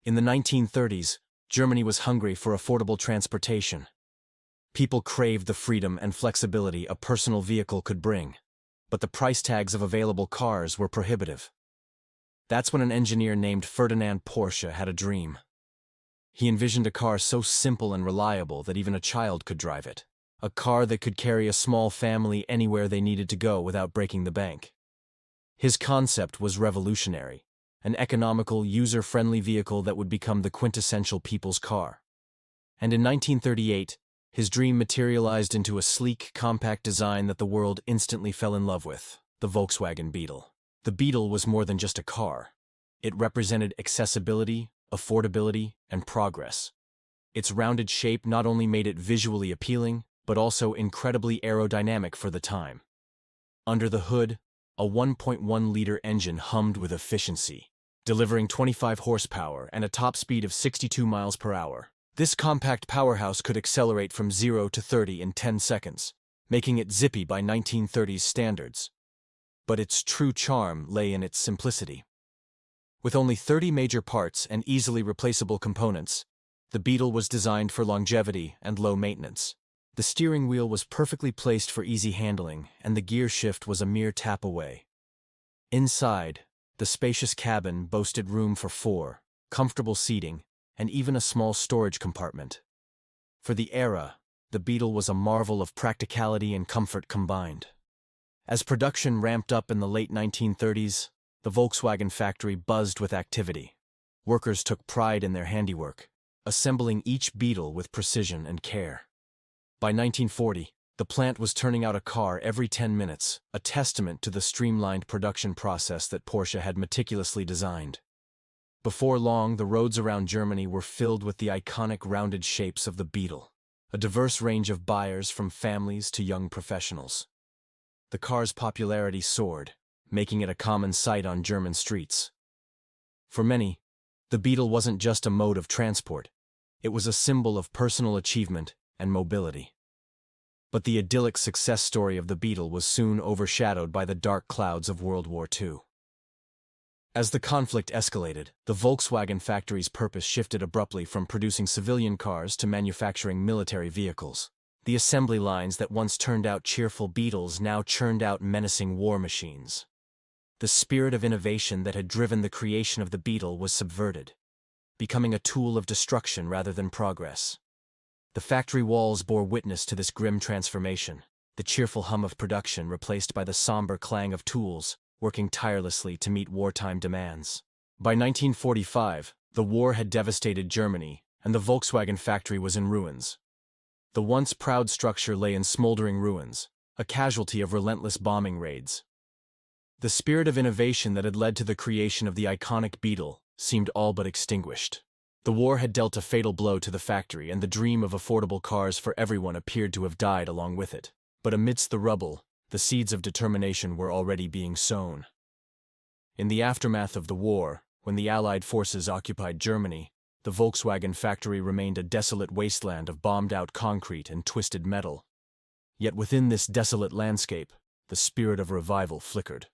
In the 1930s, Germany was hungry for affordable transportation. People craved the freedom and flexibility a personal vehicle could bring, but the price tags of available cars were prohibitive. That's when an engineer named Ferdinand Porsche had a dream. He envisioned a car so simple and reliable that even a child could drive it. A car that could carry a small family anywhere they needed to go without breaking the bank. His concept was revolutionary, an economical, user-friendly vehicle that would become the quintessential people's car. And in 1938, his dream materialized into a sleek, compact design that the world instantly fell in love with, the Volkswagen Beetle. The Beetle was more than just a car. It represented accessibility, affordability, and progress. Its rounded shape not only made it visually appealing, but also incredibly aerodynamic for the time. Under the hood, a 1.1-liter engine hummed with efficiency, delivering 25 horsepower and a top speed of 62 miles per hour. This compact powerhouse could accelerate from 0 to 30 in 10 seconds, making it zippy by 1930s standards. But its true charm lay in its simplicity. With only 30 major parts and easily replaceable components, the Beetle was designed for longevity and low maintenance. The steering wheel was perfectly placed for easy handling, and the gear shift was a mere tap away. Inside, the spacious cabin boasted room for 4, comfortable seating, and even a small storage compartment. For the era, the Beetle was a marvel of practicality and comfort combined. As production ramped up in the late 1930s, the Volkswagen factory buzzed with activity. Workers took pride in their handiwork, assembling each Beetle with precision and care. By 1940, the plant was turning out a car every 10 minutes, a testament to the streamlined production process that Porsche had meticulously designed. Before long, the roads around Germany were filled with the iconic rounded shapes of the Beetle, a diverse range of buyers from families to young professionals. The car's popularity soared, making it a common sight on German streets. For many, the Beetle wasn't just a mode of transport, it was a symbol of personal achievement and mobility. But the idyllic success story of the Beetle was soon overshadowed by the dark clouds of World War II. As the conflict escalated, the Volkswagen factory's purpose shifted abruptly from producing civilian cars to manufacturing military vehicles. The assembly lines that once turned out cheerful Beetles now churned out menacing war machines. The spirit of innovation that had driven the creation of the Beetle was subverted, becoming a tool of destruction rather than progress. The factory walls bore witness to this grim transformation, the cheerful hum of production replaced by the somber clang of tools, working tirelessly to meet wartime demands. By 1945, the war had devastated Germany, and the Volkswagen factory was in ruins. The once proud structure lay in smoldering ruins, a casualty of relentless bombing raids. The spirit of innovation that had led to the creation of the iconic Beetle seemed all but extinguished. The war had dealt a fatal blow to the factory, and the dream of affordable cars for everyone appeared to have died along with it. But amidst the rubble, the seeds of determination were already being sown. In the aftermath of the war, when the Allied forces occupied Germany, the Volkswagen factory remained a desolate wasteland of bombed-out concrete and twisted metal. Yet within this desolate landscape, the spirit of revival flickered.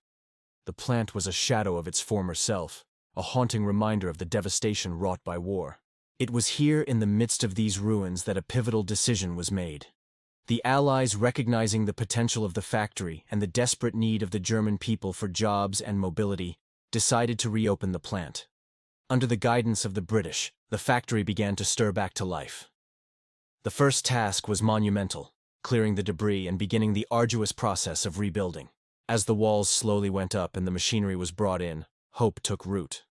The plant was a shadow of its former self, a haunting reminder of the devastation wrought by war. It was here in the midst of these ruins that a pivotal decision was made. The Allies, recognizing the potential of the factory and the desperate need of the German people for jobs and mobility, decided to reopen the plant. Under the guidance of the British, the factory began to stir back to life. The first task was monumental, clearing the debris and beginning the arduous process of rebuilding. As the walls slowly went up and the machinery was brought in, hope took root.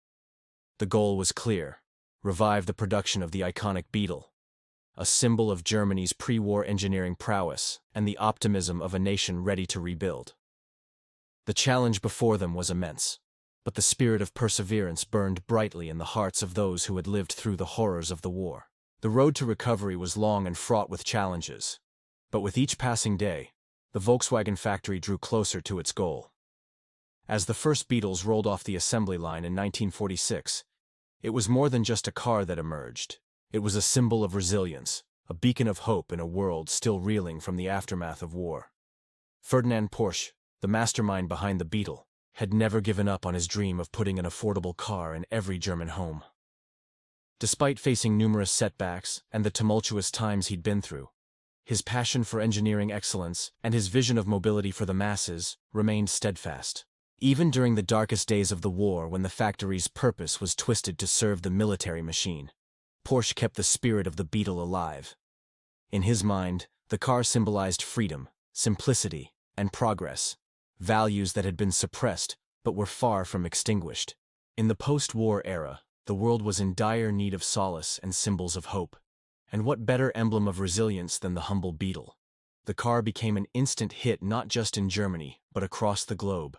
The goal was clear: revive the production of the iconic Beetle, a symbol of Germany's pre-war engineering prowess and the optimism of a nation ready to rebuild. The challenge before them was immense, but the spirit of perseverance burned brightly in the hearts of those who had lived through the horrors of the war. The road to recovery was long and fraught with challenges, but with each passing day, the Volkswagen factory drew closer to its goal. As the first Beetles rolled off the assembly line in 1946, it was more than just a car that emerged. It was a symbol of resilience, a beacon of hope in a world still reeling from the aftermath of war. Ferdinand Porsche, the mastermind behind the Beetle, had never given up on his dream of putting an affordable car in every German home. Despite facing numerous setbacks and the tumultuous times he'd been through, his passion for engineering excellence and his vision of mobility for the masses remained steadfast. Even during the darkest days of the war, when the factory's purpose was twisted to serve the military machine, Porsche kept the spirit of the Beetle alive. In his mind, the car symbolized freedom, simplicity, and progress, values that had been suppressed but were far from extinguished. In the post-war era, the world was in dire need of solace and symbols of hope. And what better emblem of resilience than the humble Beetle? The car became an instant hit not just in Germany, but across the globe.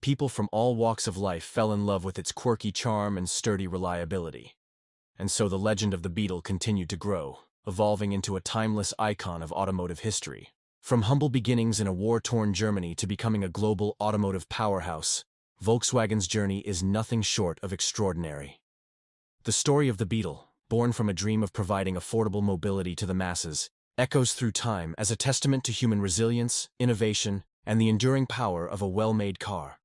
People from all walks of life fell in love with its quirky charm and sturdy reliability. And so the legend of the Beetle continued to grow, evolving into a timeless icon of automotive history. From humble beginnings in a war-torn Germany to becoming a global automotive powerhouse, Volkswagen's journey is nothing short of extraordinary. The story of the Beetle, born from a dream of providing affordable mobility to the masses, echoes through time as a testament to human resilience, innovation, and the enduring power of a well-made car.